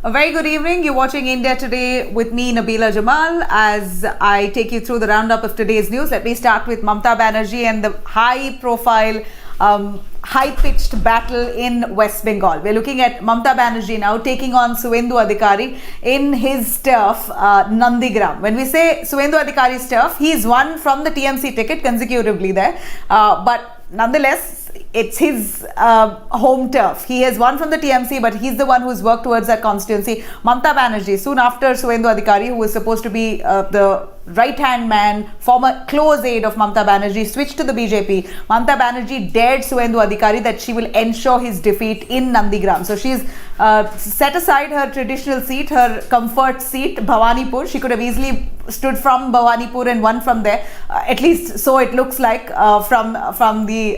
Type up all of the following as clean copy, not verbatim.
A very good evening. You're watching India Today with me, Nabila Jamal. As I take you through the roundup of today's news, let me start with Mamata Banerjee and the high-profile, high-pitched battle in West Bengal. We're looking at Mamata Banerjee now taking on Suvendu Adhikari in his turf, Nandigram. When we say Suvendu Adhikari's turf, he's won from the TMC ticket consecutively there, but nonetheless, it's his home turf. He has won from the TMC, but he's the one who's worked towards that constituency. Mamata Banerjee, soon after Suvendu Adhikari, who was supposed to be the right-hand man, former close aide of Mamata Banerjee, switched to the BJP. Mamata Banerjee dared Suvendu Adhikari that she will ensure his defeat in Nandigram. So she's set aside her traditional seat, her comfort seat, Bhawanipur. She could have easily stood from Bhawanipur and won from there. At least so it looks like from the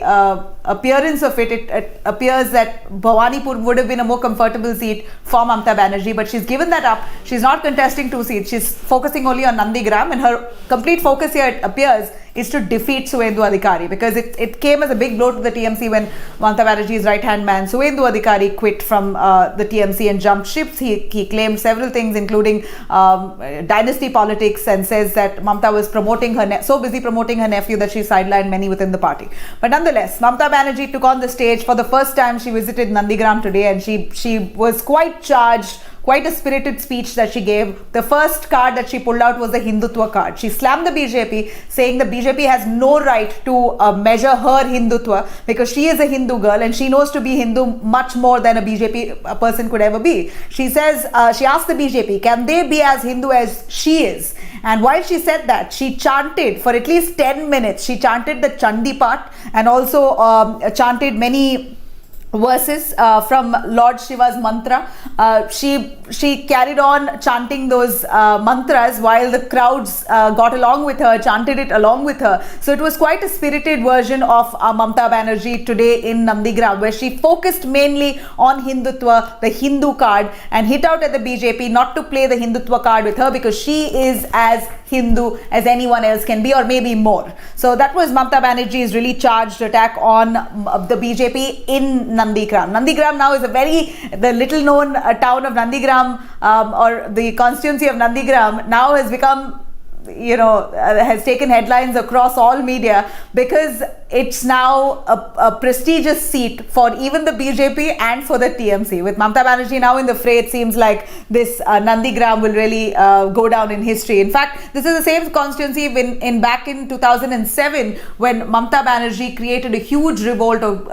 appearance of it. It appears that Bhawanipur would have been a more comfortable seat for Mamata Banerjee, but she's given that up. She's not contesting two seats. She's focusing only on Nandigram, and her complete focus here, it appears, is to defeat Suvendu Adhikari, because it came as a big blow to the TMC when Mamata Banerjee's right-hand man Suvendu Adhikari quit from the TMC and jumped ships. He claimed several things, including dynasty politics, and says that Mamata was promoting her so busy promoting her nephew that she sidelined many within the party. But nonetheless, Mamata Banerjee took on the stage for the first time. She visited Nandigram today, and she was quite charged. Quite a spirited speech that she gave. The first card that she pulled out was the Hindutva card. She slammed the BJP, saying the BJP has no right to measure her Hindutva, because she is a Hindu girl and she knows to be Hindu much more than a BJP person could ever be. She says, she asked the BJP, can they be as Hindu as she is? And while she said that, she chanted for at least 10 minutes. She chanted the Chandi part and also chanted many verses from Lord Shiva's mantra. She carried on chanting those mantras while the crowds got along with her, chanted it along with her. So it was quite a spirited version of Mamata Banerjee today in Nandigram, where she focused mainly on Hindutva, the Hindu card, and hit out at the BJP not to play the Hindutva card with her, because she is as Hindu as anyone else can be, or maybe more. So that was Mamata Banerjee's really charged attack on the BJP in Nandigram. Nandigram now is the little known town of Nandigram, or the constituency of Nandigram, now has become, has taken headlines across all media, because it's now a prestigious seat for even the BJP and for the TMC. With Mamata Banerjee now in the fray, it seems like this Nandigram will really go down in history. In fact, this is the same constituency back in 2007 when Mamata Banerjee created a huge revolt of,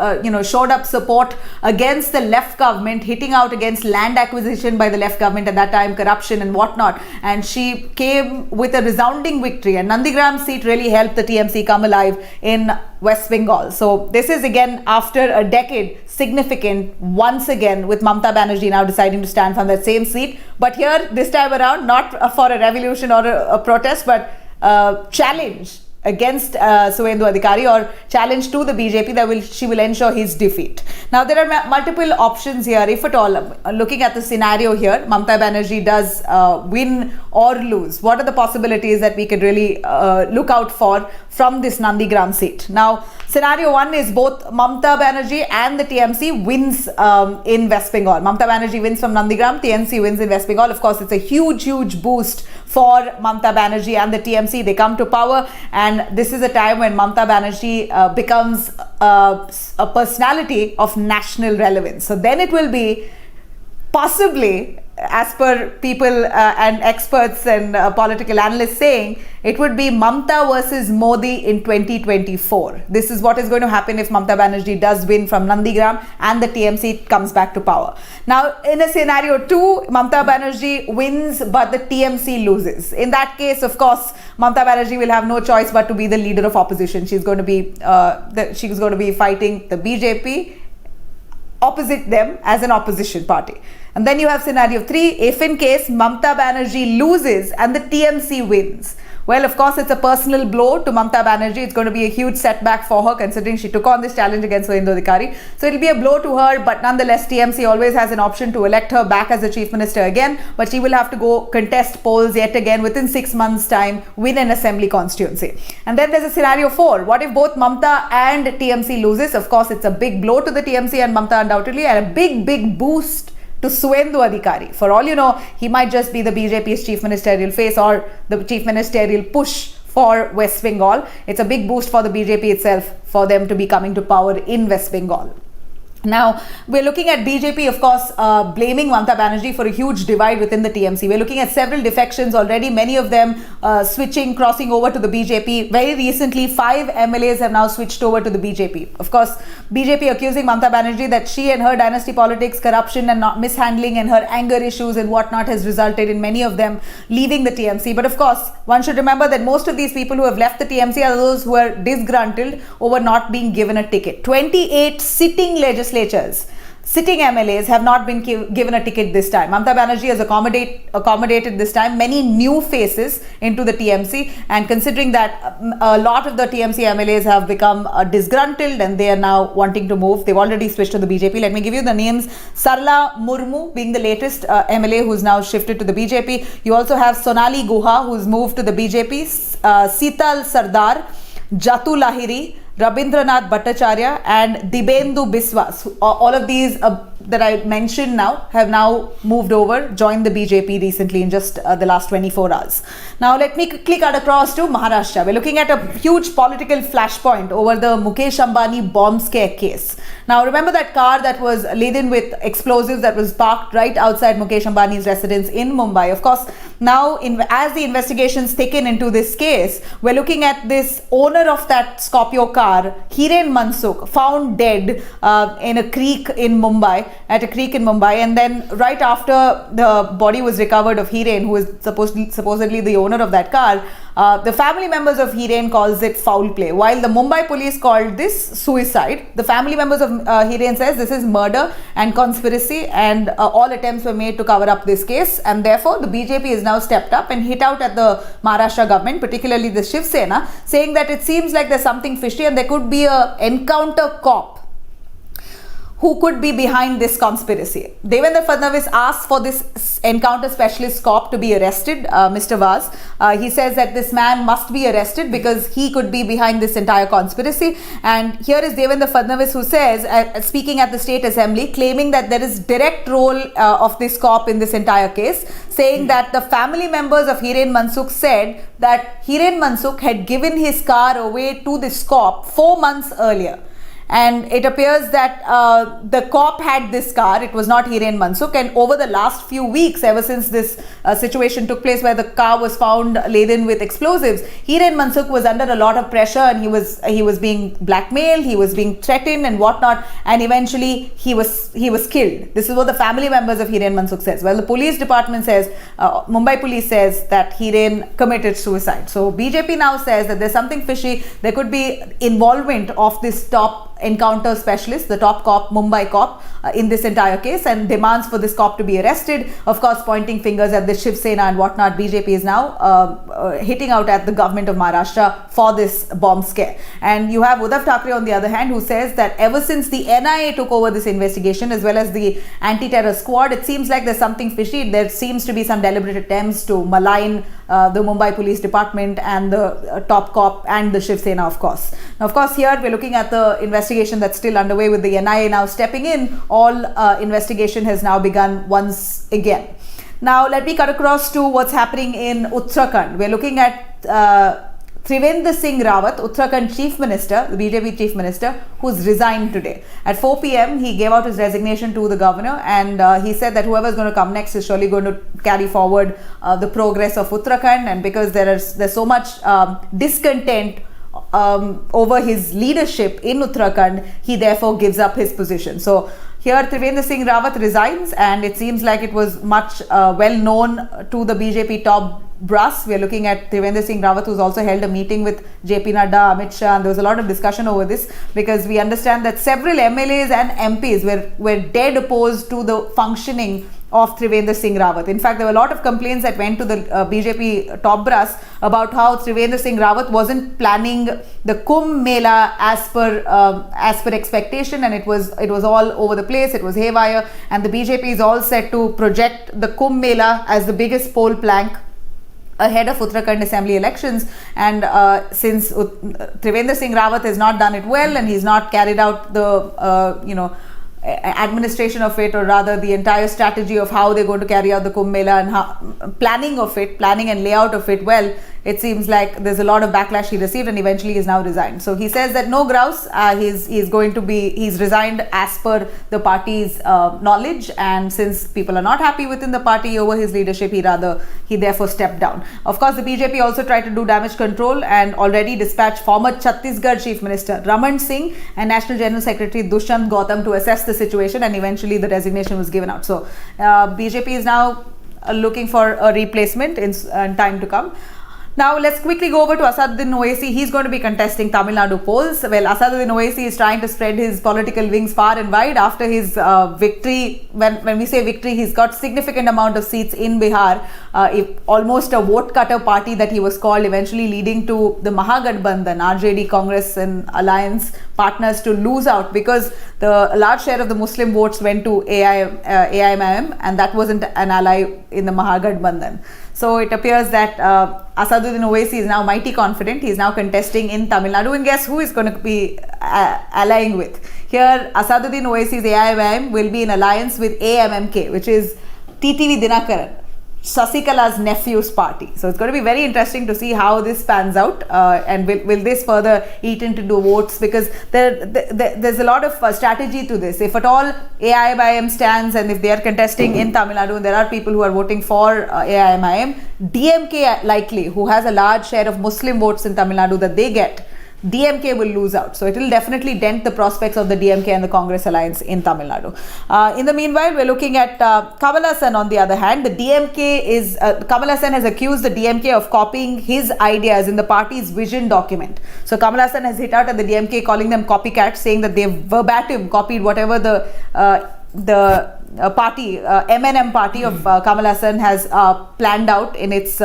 showed up support against the left government, hitting out against land acquisition by the left government at that time, corruption and whatnot. And she came with a resounding victory, and Nandigram seat really helped the TMC come alive in West Bengal. So this is again, after a decade, significant once again, with Mamata Banerjee now deciding to stand from that same seat. But here, this time around, not for a revolution or a protest, but challenge against Suvendu Adhikari, or challenge to the BJP that she will ensure his defeat. Now there are multiple options here, if at all. Looking at the scenario here, Mamata Banerjee does win or lose. What are the possibilities that we could really look out for from this Nandigram seat? Now, scenario one is both Mamata Banerjee and the TMC wins in West Bengal. Mamata Banerjee wins from Nandigram, TMC wins in West Bengal. Of course, it's a huge boost for Mamata Banerjee and the TMC. They come to power, and this is a time when Mamata Banerjee becomes a personality of national relevance. So then it will be possibly, as per people and experts and political analysts saying, it would be Mamata versus Modi in 2024. This is what is going to happen if Mamata Banerjee does win from Nandigram and the TMC comes back to power. Now, in a scenario two, Mamata Banerjee wins but the TMC loses. In that case, of course, Mamata Banerjee will have no choice but to be the leader of opposition. She's going to be fighting the BJP opposite them as an opposition party. And then you have scenario three, if in case Mamata Banerjee loses and the TMC wins. Well, of course, it's a personal blow to Mamata Banerjee. It's going to be a huge setback for her, considering she took on this challenge against Suvendu Adhikari. So it'll be a blow to her, but nonetheless, TMC always has an option to elect her back as the Chief Minister again, but she will have to go contest polls yet again within 6 months' time, win an assembly constituency. And then there's a scenario 4. What if both Mamata and TMC loses? Of course, it's a big blow to the TMC and Mamata undoubtedly, and a big boost to Suvendu Adhikari. For all you know, he might just be the BJP's chief ministerial face or the chief ministerial push for West Bengal. It's a big boost for the BJP itself for them to be coming to power in West Bengal. Now, we're looking at BJP, of course, blaming Mamata Banerjee for a huge divide within the TMC. We're looking at several defections already, many of them crossing over to the BJP. Very recently, 5 MLAs have now switched over to the BJP. Of course, BJP accusing Mamata Banerjee that she and her dynasty politics, corruption and not mishandling and her anger issues and whatnot has resulted in many of them leaving the TMC. But of course, one should remember that most of these people who have left the TMC are those who are disgruntled over not being given a ticket. 28 sitting sitting MLAs have not been given a ticket this time. Mamata Banerjee has accommodated this time many new faces into the TMC, and considering that a lot of the TMC MLAs have become disgruntled and they are now wanting to move, they've already switched to the BJP. Let me give you the names. Sarla Murmu being the latest MLA who's now shifted to the BJP. You also have Sonali Guha who's moved to the BJP, Sital Sardar, Jatu Lahiri, Rabindranath Bhattacharya and Dibendu Biswas. All of these that I mentioned now have now moved over, joined the BJP recently in just the last 24 hours. Now let me quickly cut across to Maharashtra. We're looking at a huge political flashpoint over the Mukesh Ambani Bomb Scare case. Now remember that car that was laden with explosives that was parked right outside Mukesh Ambani's residence in Mumbai. Of course, now as the investigations thicken into this case, we're looking at this owner of that Scorpio car, Hiren Mansukh, found dead in a creek in Mumbai, and then right after the body was recovered of Hiren, who is supposedly the owner of that car, the family members of Hiren calls it foul play. While the Mumbai police called this suicide, the family members of Hiren says this is murder and conspiracy, and all attempts were made to cover up this case, and therefore the BJP has now stepped up and hit out at the Maharashtra government, particularly the Shiv Sena, saying that it seems like there's something fishy and there could be an encounter cop who could be behind this conspiracy. Devendra Fadnavis asked for this encounter specialist cop to be arrested, Mr. Vaz. He says that this man must be arrested because he could be behind this entire conspiracy. And here is Devendra Fadnavis, who says, speaking at the State Assembly, claiming that there is direct role of this cop in this entire case, saying that the family members of Hiren Mansukh said that Hiren Mansukh had given his car away to this cop 4 months earlier. And it appears that the cop had this car. It was not Hiren Mansukh. And over the last few weeks, ever since this situation took place where the car was found laden with explosives, Hiren Mansukh was under a lot of pressure, and he was being blackmailed, he was being threatened and whatnot, and eventually he was killed. This is what the family members of Hiren Mansukh says. Well, the police department says, Mumbai police says that Hiren committed suicide. So BJP now says that there's something fishy. There could be involvement of this top encounter specialist, the top cop, Mumbai cop, in this entire case, and demands for this cop to be arrested. Of course, pointing fingers at the Shiv Sena and whatnot. BJP is now hitting out at the government of Maharashtra for this bomb scare. And you have Uddhav Thackeray on the other hand, who says that ever since the NIA took over this investigation, as well as the anti-terror squad, it seems like there's something fishy. There seems to be some deliberate attempts to malign the Mumbai police department and the top cop and the Shiv Sena, of course. Now, of course, here we're looking at the investigation that's still underway with the NIA now stepping in. All investigation has now begun once again. Now, let me cut across to what's happening in Uttarakhand. We're looking at Trivendra Singh Rawat, Uttarakhand Chief Minister, the BJP Chief Minister, who's resigned today. At 4 p.m, he gave out his resignation to the governor, and he said that whoever's going to come next is surely going to carry forward the progress of Uttarakhand, and because there's so much discontent over his leadership in Uttarakhand, he therefore gives up his position. So here Trivendra Singh Rawat resigns, and it seems like it was much well known to the BJP top brass. We are looking at Trivendra Singh Rawat, who's also held a meeting with JP Nadda, Amit Shah, and there was a lot of discussion over this, because we understand that several MLAs and MPs were dead opposed to the functioning of Trivendra Singh Rawat. In fact, there were a lot of complaints that went to the BJP top brass about how Trivendra Singh Rawat wasn't planning the Kumbh Mela as per expectation, and it was all over the place. It was haywire, and the BJP is all set to project the Kumbh Mela as the biggest poll plank ahead of Uttarakhand Assembly elections. And since Trivendra Singh Rawat has not done it well, and he's not carried out the administration of it, or rather the entire strategy of how they're going to carry out the Kumbh Mela and how, planning and layout of it, well, it seems like there's a lot of backlash he received, and eventually he's now resigned. So he says that no grouse, he's resigned as per the party's knowledge, and since people are not happy within the party over his leadership, he therefore stepped down. Of course, the BJP also tried to do damage control and already dispatched former Chhattisgarh Chief Minister Raman Singh and National General Secretary Dushyant Gautam to assess the situation, and eventually the resignation was given out. So BJP is now looking for a replacement in time to come. Now let's quickly go over to Asaduddin Owaisi. He's going to be contesting Tamil Nadu polls. Well, Asaduddin Owaisi is trying to spread his political wings far and wide after his victory. When we say victory, he's got significant amount of seats in Bihar, almost a vote cutter party that he was called, eventually leading to the Mahagathbandhan, RJD, Congress and Alliance partners to lose out because a large share of the Muslim votes went to AIADMK, and that wasn't an ally in the Mahagathbandhan. So it appears that Asaduddin Owaisi is now mighty confident. He is now contesting in Tamil Nadu, and guess who is going to be allying with? Here, Asaduddin Owaisi's AIADMK will be in alliance with AMMK, which is TTV Dinakaran, Sasikala's nephew's party. So it's going to be very interesting to see how this pans out, and will this further eat into the votes, because there's a lot of strategy to this. If at all AIADMK stands, and if they are contesting in Tamil Nadu and there are people who are voting for AIADMK, DMK likely, who has a large share of Muslim votes in Tamil Nadu that they get, DMK will lose out. So it will definitely dent the prospects of the DMK and the Congress alliance in Tamil Nadu. In the meanwhile, we're looking at Kamal Haasan on the other hand. The DMK is, Kamal Haasan has accused the DMK of copying his ideas in the party's vision document. So Kamal Haasan has hit out at the DMK, calling them copycats, saying that they've verbatim copied whatever the party, MNM party of Kamal Haasan has planned out in its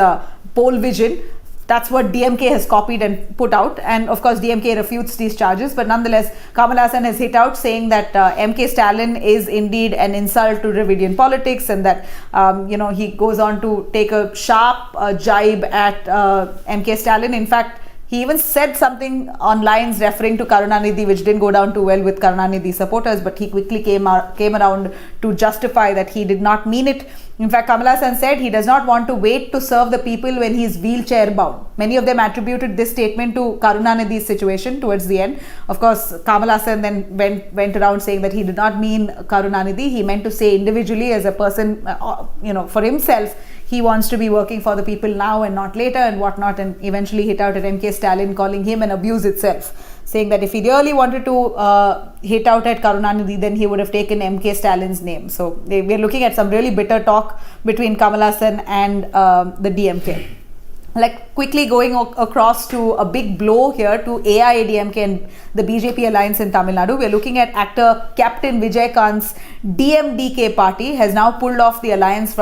poll vision. That's what DMK has copied and put out, and of course DMK refutes these charges, but nonetheless Kamal Haasan has hit out saying that MK Stalin is indeed an insult to Dravidian politics, and that he goes on to take a sharp jibe at MK Stalin. In fact, he even said something on lines referring to Karunanidhi, which didn't go down too well with Karunanidhi supporters, but he quickly came around to justify that he did not mean it. In fact, Kamal Haasan said he does not want to wait to serve the people when he is wheelchair bound. Many of them attributed this statement to Karunanidhi's situation towards the end. Of course, Kamal Haasan then went around saying that he did not mean Karunanidhi. He meant to say individually, as a person, for himself, he wants to be working for the people now and not later and whatnot, and eventually hit out at MK Stalin, calling him an abuse itself, saying that if he really wanted to hit out at Karunanidhi, then he would have taken MK Stalin's name. So we're looking at some really bitter talk between Kamal Haasan and the DMK. Like quickly going across to a big blow here to AIADMK and the BJP alliance in Tamil Nadu. We're looking at actor Captain Vijayakanth's DMDK party has now pulled off the alliance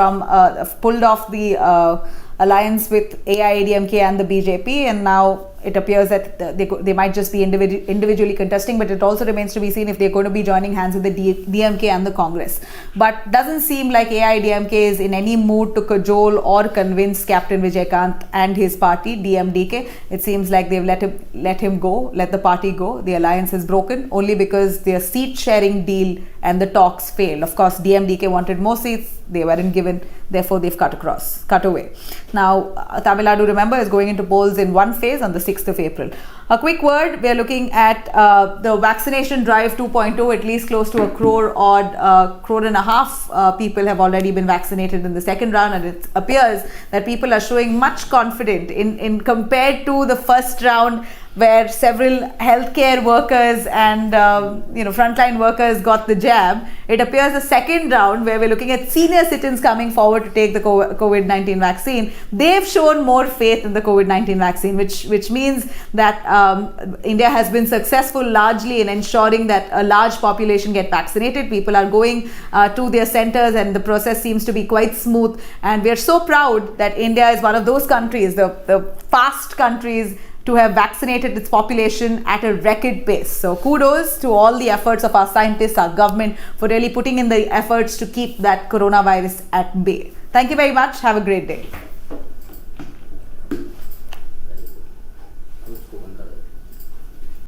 alliance with AIADMK and the BJP, and now it appears that they might just be individually contesting, but it also remains to be seen if they're going to be joining hands with the DMK and the Congress. But doesn't seem like AIADMK is in any mood to cajole or convince Captain Vijayakanth and his party, DMDK. It seems like they've let the party go. The alliance is broken only because their seat sharing deal and the talks failed. Of course, DMDK wanted more seats, they weren't given, therefore they've cut away. Now, Tamil Nadu, remember, is going into polls in one phase on the 6th of April. A quick word, we are looking at the vaccination drive 2.0, at least close to 1 crore odd, crore and a half people have already been vaccinated in the second round, and it appears that people are showing much confidence in compared to the first round, where several healthcare workers and frontline workers got the jab. It appears the second round, where we're looking at senior citizens coming forward to take the COVID-19 vaccine, they've shown more faith in the COVID-19 vaccine, which means that India has been successful largely in ensuring that a large population get vaccinated. People are going to their centers, and the process seems to be quite smooth. And we are so proud that India is one of those countries, the fast countries, to have vaccinated its population at a record pace. So kudos to all the efforts of our scientists, our government, for really putting in the efforts to keep that coronavirus at bay. Thank you very much. Have a great day.